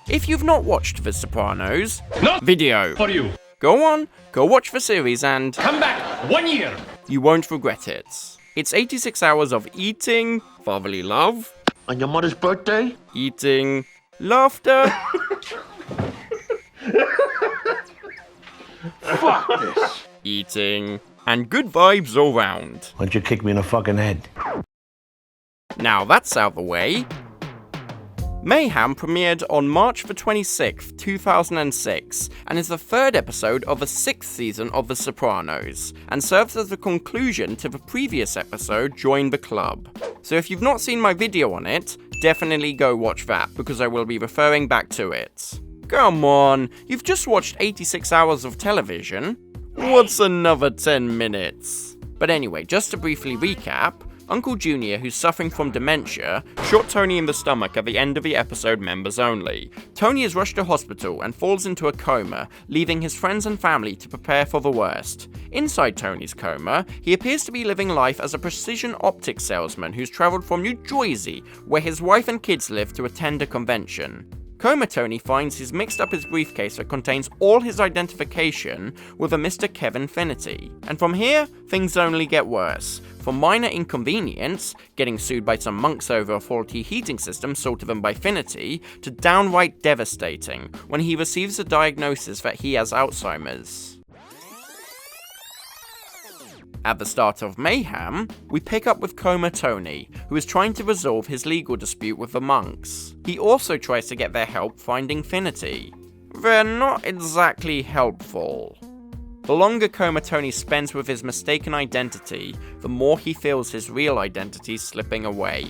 If you've not watched The Sopranos, No video, for you. go on, go watch the series and Come back 1 year. you won't regret it. It's 86 hours of eating, fatherly love, On your mother's birthday? eating, laughter, Fuck this. eating, and good vibes all round. Why don't you kick me in the fucking head? Now that's out the way. Mayham premiered on March the 26th, 2006, and is the third episode of the 6th season of The Sopranos, and serves as the conclusion to the previous episode, Join the Club. So if you've not seen my video on it, definitely go watch that, because I will be referring back to it. Come on, you've just watched 86 hours of television. What's another 10 minutes? But anyway, just to briefly recap, Uncle Junior, who's suffering from dementia, shot Tony in the stomach at the end of the episode Members Only. Tony is rushed to hospital and falls into a coma, leaving his friends and family to prepare for the worst. Inside Tony's coma, he appears to be living life as a precision optics salesman who's travelled from New Jersey, where his wife and kids live, to attend a convention. Coma Tony finds he's mixed up his briefcase that contains all his identification with a Mr. Kevin Finity. And from here, things only get worse. From minor inconvenience, getting sued by some monks over a faulty heating system sold to them by Finity, to downright devastating when he receives a diagnosis that he has Alzheimer's. At the start of Mayhem, we pick up with Coma Tony, who is trying to resolve his legal dispute with the monks. He also tries to get their help finding Finity. They're not exactly helpful. The longer Coma Tony spends with his mistaken identity, the more he feels his real identity slipping away.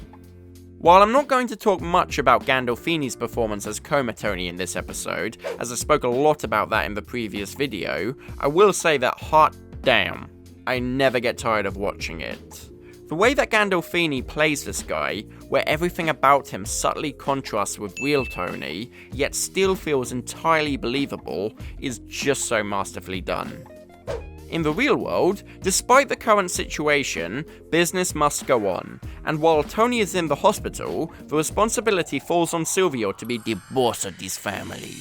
While I'm not going to talk much about Gandolfini's performance as Coma Tony in this episode, as I spoke a lot about that in the previous video, I will say that hot damn, I never get tired of watching it. The way that Gandolfini plays this guy, where everything about him subtly contrasts with real Tony, yet still feels entirely believable, is just so masterfully done. In the real world, despite the current situation, business must go on, and while Tony is in the hospital, the responsibility falls on Silvio to be the boss of this family.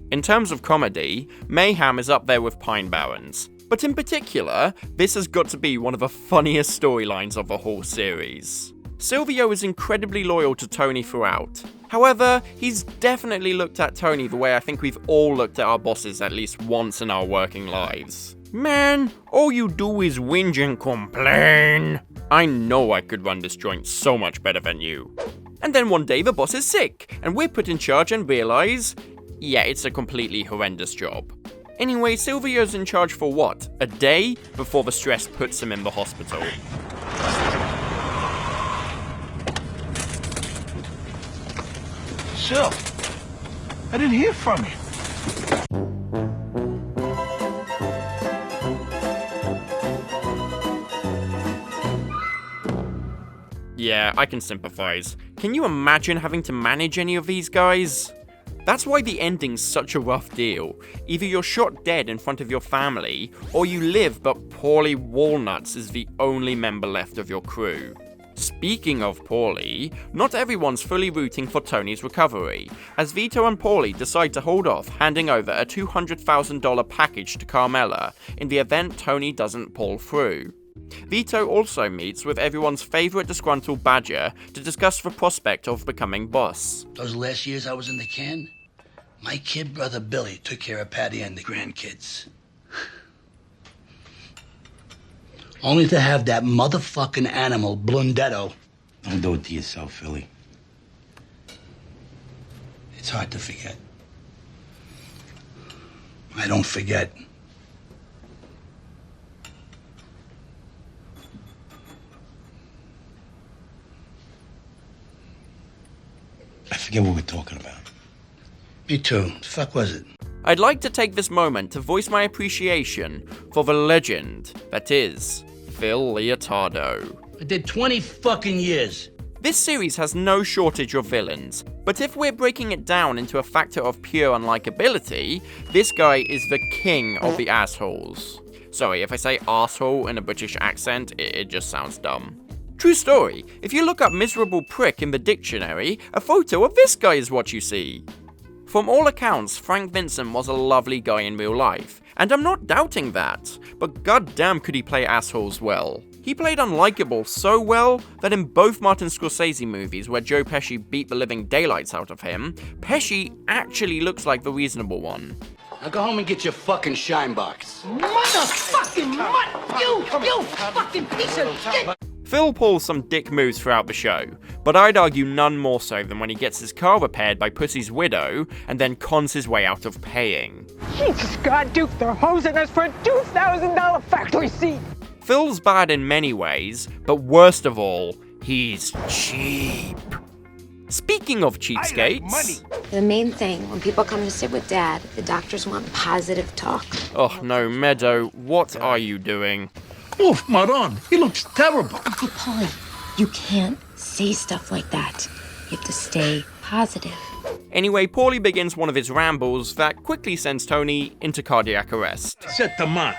In terms of comedy, Mayhem is up there with Pine Barrens, but in particular, this has got to be one of the funniest storylines of the whole series. Silvio is incredibly loyal to Tony throughout. However, he's definitely looked at Tony the way I think we've all looked at our bosses at least once in our working lives. Man, all you do is whinge and complain. I know I could run this joint so much better than you. And then one day the boss is sick, and we're put in charge and realize, yeah, it's a completely horrendous job. Anyway, Silvio's in charge for what? A day before the stress puts him in the hospital. Sil, I didn't hear from you. Yeah, I can sympathize. Can you imagine having to manage any of these guys? That's why the ending's such a rough deal. Either you're shot dead in front of your family, or you live but Paulie Walnuts is the only member left of your crew. Speaking of Paulie, not everyone's fully rooting for Tony's recovery, as Vito and Paulie decide to hold off handing over a $200,000 package to Carmela in the event Tony doesn't pull through. Vito also meets with everyone's favourite disgruntled badger to discuss the prospect of becoming boss. Those last years I was in the can, my kid brother Billy took care of Patty and the grandkids. Only to have that motherfucking animal, Blundetto. Don't do it to yourself, Philly. It's hard to forget. I don't forget. I forget what we're talking about. Me too. The fuck was it? I'd like to take this moment to voice my appreciation for the legend that is Phil Leotardo. I did 20 fucking years. This series has no shortage of villains, but if we're breaking it down into a factor of pure unlikability, this guy is the king of the assholes. Sorry, if I say asshole in a British accent, it just sounds dumb. True story, if you look up miserable prick in the dictionary, a photo of this guy is what you see. From all accounts, Frank Vincent was a lovely guy in real life, and I'm not doubting that, but goddamn could he play assholes well. He played unlikable so well that in both Martin Scorsese movies where Joe Pesci beat the living daylights out of him, Pesci actually looks like the reasonable one. Now go home and get your fucking shine box. Motherfucking mutt! You fucking piece of shit! Phil pulls some dick moves throughout the show, but I'd argue none more so than when he gets his car repaired by Pussy's widow and then cons his way out of paying. Jesus God, Duke, they're hosing us for a $2,000 factory seat! Phil's bad in many ways, but worst of all, he's cheap. Speaking of cheapskates... The main thing, when people come to sit with Dad, the doctors want positive talk. Oh no, Meadow, what are you doing? Oof, Maron, he looks terrible. Uncle Paulie, you can't say stuff like that. You have to stay positive. Anyway, Paulie begins one of his rambles that quickly sends Tony into cardiac arrest. Set the man.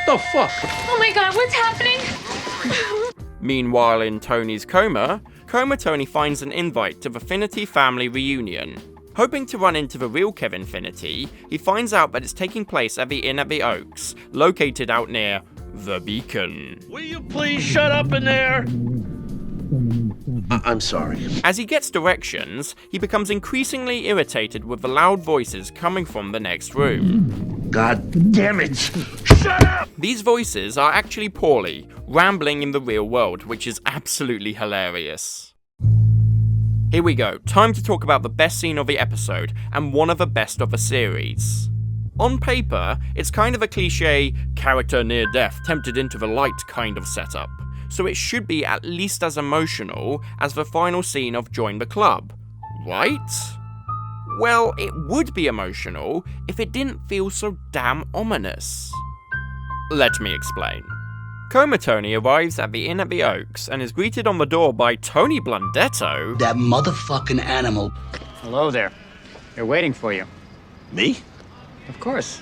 The fuck? Oh my god, what's happening? Meanwhile, in Tony's coma, Tony finds an invite to the Finity family reunion. Hoping to run into the real Kevin Finity, he finds out that it's taking place at the Inn at the Oaks, located out near the Beacon. Will you please shut up in there? I'm sorry. As he gets directions, he becomes increasingly irritated with the loud voices coming from the next room. God damn it! Shut up! These voices are actually Paulie, rambling in the real world, which is absolutely hilarious. Here we go, time to talk about the best scene of the episode, and one of the best of the series. On paper, it's kind of a cliche, character near death, tempted into the light kind of setup, so it should be at least as emotional as the final scene of Join the Club, right? Well, it would be emotional if it didn't feel so damn ominous. Let me explain. Coma Tony arrives at the Inn at the Oaks and is greeted on the door by Tony Blundetto. That motherfucking animal. Hello there. They're waiting for you. Me? Of course.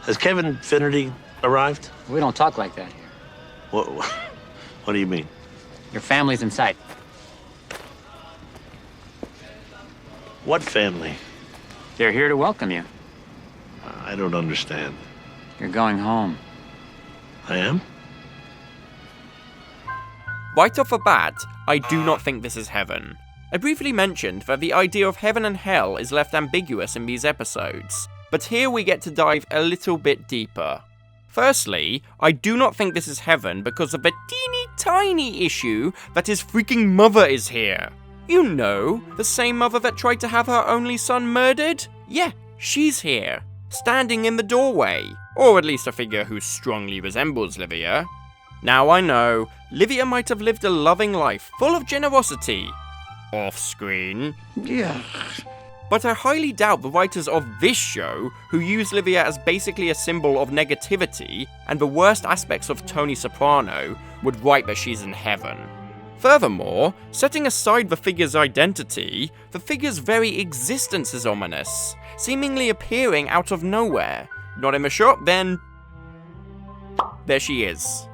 Has Kevin Finity arrived? We don't talk like that here. What do you mean? Your family's in sight. What family? They're here to welcome you. I don't understand. You're going home. I am? Right off the bat, I do not think this is heaven. I briefly mentioned that the idea of heaven and hell is left ambiguous in these episodes, but here we get to dive a little bit deeper. Firstly, I do not think this is heaven because of the teeny tiny issue that his freaking mother is here. You know, the same mother that tried to have her only son murdered? Yeah, she's here, standing in the doorway. Or at least a figure who strongly resembles Livia. Now I know, Livia might have lived a loving life full of generosity. Off-screen. Yeah. But I highly doubt the writers of this show, who use Livia as basically a symbol of negativity and the worst aspects of Tony Soprano, would write that she's in heaven. Furthermore, setting aside the figure's identity, the figure's very existence is ominous, seemingly appearing out of nowhere. Not in the shot, then... there she is.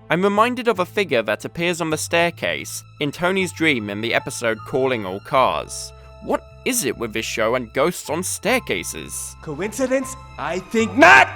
I'm reminded of a figure that appears on the staircase in Tony's dream in the episode Calling All Cars. What is it with this show and ghosts on staircases? Coincidence? I think not!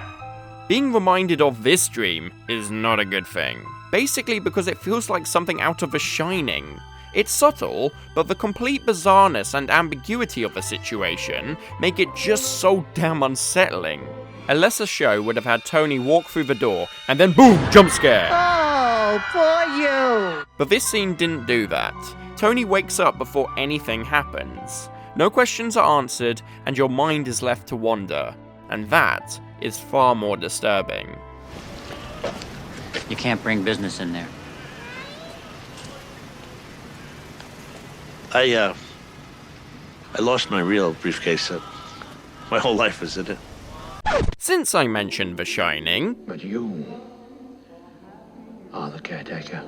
Being reminded of this dream is not a good thing. Basically because it feels like something out of The Shining. It's subtle, but the complete bizarreness and ambiguity of the situation make it just so damn unsettling. A lesser show would have had Tony walk through the door, and then boom, jump scare! Oh, poor you! But this scene didn't do that. Tony wakes up before anything happens. No questions are answered, and your mind is left to wander. And that is far more disturbing. You can't bring business in there. I lost my real briefcase. My whole life was in it. Since I mentioned The Shining... But you are the caretaker.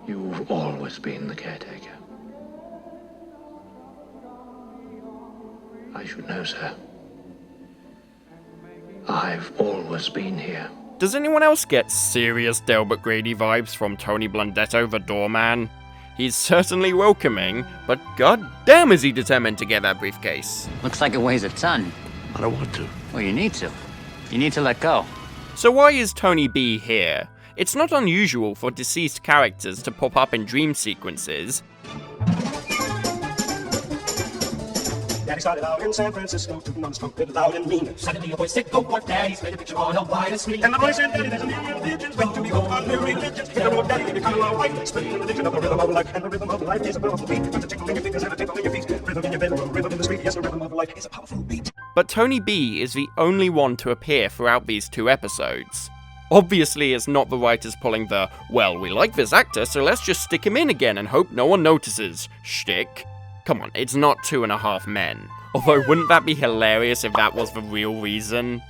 You've always been the caretaker. I should know, sir. I've always been here. Does anyone else get serious Delbert Grady vibes from Tony Blundetto the doorman? He's certainly welcoming, but goddamn is he determined to get that briefcase. Looks like it weighs a ton. I don't want to. Well, you need to. You need to let go. So why is Tony B here? It's not unusual for deceased characters to pop up in dream sequences. Daddy started out in San Francisco, took non-smoke, lived loud and mean. Suddenly a boy sick, oh what daddy's made a picture on a wide screen. And the boy said, Daddy, there's a new religion, when do we go on new religions? Hit the road, Daddy, we become our wife. Splitting the religion of the rhythm of life, and the rhythm of life is a powerful beat. Got a tickle in your fingers and a tickle in your feet. Rhythm in your bedroom, rhythm in the street, yes, the rhythm of life is a powerful beat. But Tony B is the only one to appear throughout these 2 episodes. Obviously, it's not the writers pulling the, well, we like this actor, so let's just stick him in again and hope no one notices shtick. Come on, it's not 2.5 Men. Although, wouldn't that be hilarious if that was the real reason?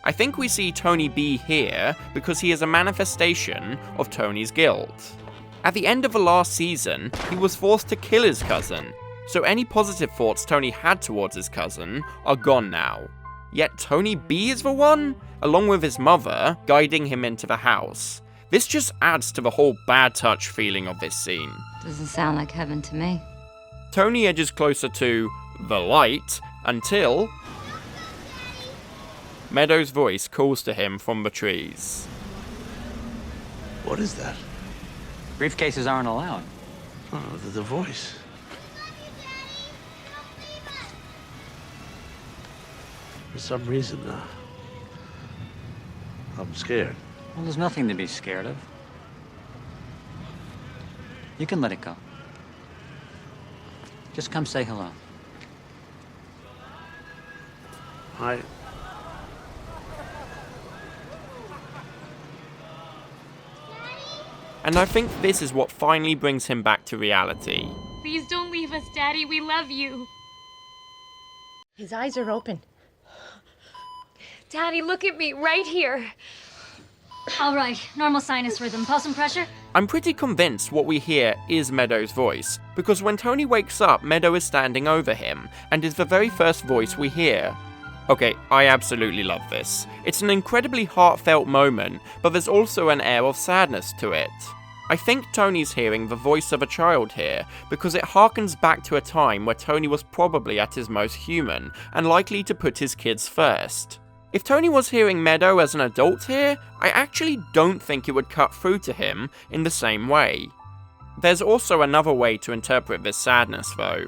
I think we see Tony B here because he is a manifestation of Tony's guilt. At the end of the last season, he was forced to kill his cousin, so any positive thoughts Tony had towards his cousin are gone now. Yet Tony B is the one, along with his mother, guiding him into the house. This just adds to the whole bad touch feeling of this scene. Doesn't sound like heaven to me. Tony edges closer to the light until Meadows' voice calls to him from the trees. What is that? Briefcases aren't allowed. Oh, the voice. For some reason, I'm scared. Well, there's nothing to be scared of. You can let it go. Just come say hello. Hi. And I think this is what finally brings him back to reality. Please don't leave us, Daddy. We love you. His eyes are open. Daddy, look at me, right here. All right, normal sinus rhythm. Pulse and pressure? I'm pretty convinced what we hear is Meadows' voice, because when Tony wakes up, Meadow is standing over him, and is the very first voice we hear. Okay, I absolutely love this. It's an incredibly heartfelt moment, but there's also an air of sadness to it. I think Tony's hearing the voice of a child here, because it harkens back to a time where Tony was probably at his most human, and likely to put his kids first. If Tony was hearing Meadow as an adult here, I actually don't think it would cut through to him in the same way. There's also another way to interpret this sadness though.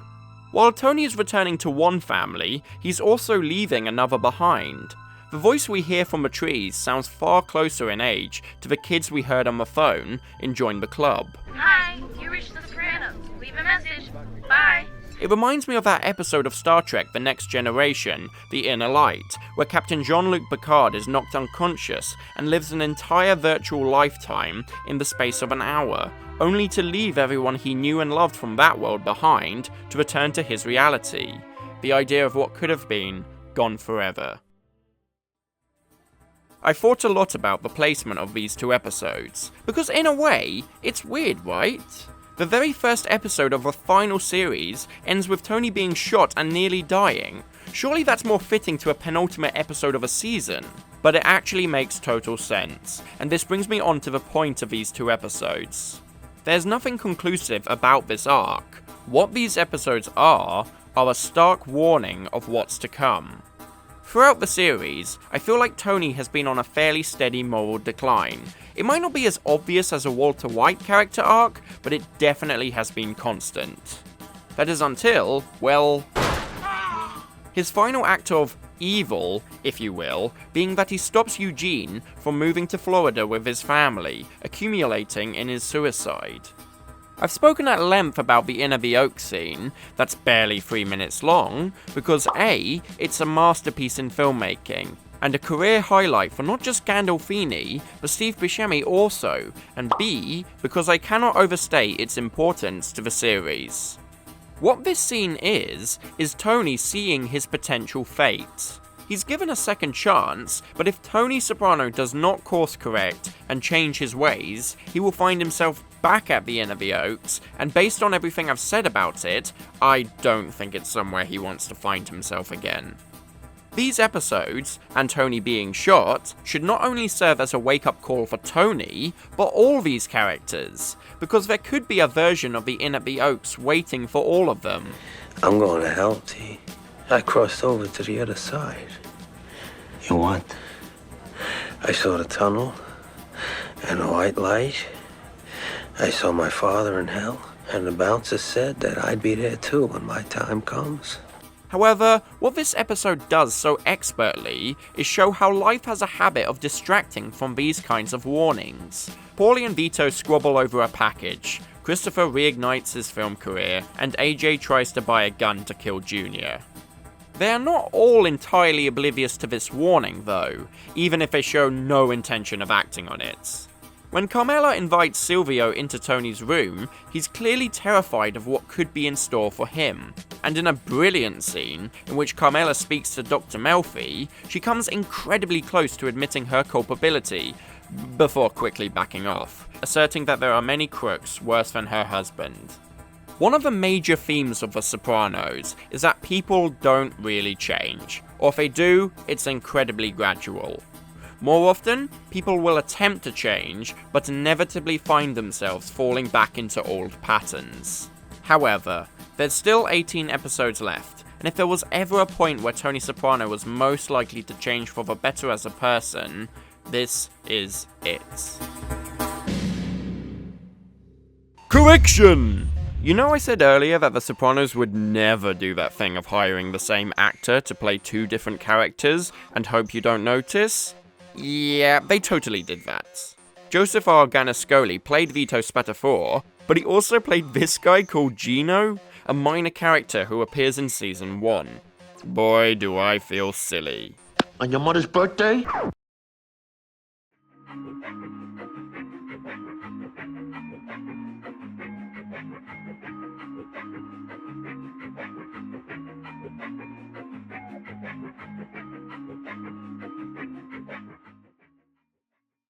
While Tony is returning to one family, he's also leaving another behind. The voice we hear from the trees sounds far closer in age to the kids we heard on the phone in Join the Club. Hi, you reached the Sopranos. Leave a message. Bye. It reminds me of that episode of Star Trek The Next Generation, The Inner Light, where Captain Jean-Luc Picard is knocked unconscious and lives an entire virtual lifetime in the space of an hour, only to leave everyone he knew and loved from that world behind to return to his reality. The idea of what could have been, gone forever. I thought a lot about the placement of these 2 episodes, because in a way, it's weird, right? The very first episode of the final series ends with Tony being shot and nearly dying. Surely that's more fitting to a penultimate episode of a season. But it actually makes total sense, and this brings me on to the point of these 2 episodes. There's nothing conclusive about this arc. What these episodes are a stark warning of what's to come. Throughout the series, I feel like Tony has been on a fairly steady moral decline. It might not be as obvious as a Walter White character arc, but it definitely has been constant. That is until, well, his final act of evil, if you will, being that he stops Eugene from moving to Florida with his family, accumulating in his suicide. I've spoken at length about the Inn of the Oak scene, that's barely 3 minutes long, because A, it's a masterpiece in filmmaking, and a career highlight for not just Gandolfini, but Steve Buscemi also, and B, because I cannot overstate its importance to the series. What this scene is Tony seeing his potential fate. He's given a second chance, but if Tony Soprano does not course correct and change his ways, he will find himself back at the Inn of the Oaks, and based on everything I've said about it, I don't think it's somewhere he wants to find himself again. These episodes, and Tony being shot, should not only serve as a wake-up call for Tony, but all these characters, because there could be a version of the Inn at the Oaks waiting for all of them. I'm going to hell, T. I crossed over to the other side. You what? I saw the tunnel and the white light. I saw my father in hell, and the bouncer said that I'd be there too when my time comes. However, what this episode does so expertly is show how life has a habit of distracting from these kinds of warnings. Paulie and Vito squabble over a package, Christopher reignites his film career, and AJ tries to buy a gun to kill Junior. They are not all entirely oblivious to this warning though, even if they show no intention of acting on it. When Carmela invites Silvio into Tony's room, he's clearly terrified of what could be in store for him. And in a brilliant scene, in which Carmela speaks to Dr. Melfi, she comes incredibly close to admitting her culpability, before quickly backing off, asserting that there are many crooks worse than her husband. One of the major themes of The Sopranos is that people don't really change, or if they do, it's incredibly gradual. More often, people will attempt to change, but inevitably find themselves falling back into old patterns. However, there's still 18 episodes left, and if there was ever a point where Tony Soprano was most likely to change for the better as a person, this is it. Correction! You know I said earlier that The Sopranos would never do that thing of hiring the same actor to play two different characters and hope you don't notice? Yeah, they totally did that. Joseph R. Ganascoli played Vito Spatafore, but he also played this guy called Gino, a minor character who appears in season 1. Boy, do I feel silly. On your mother's birthday?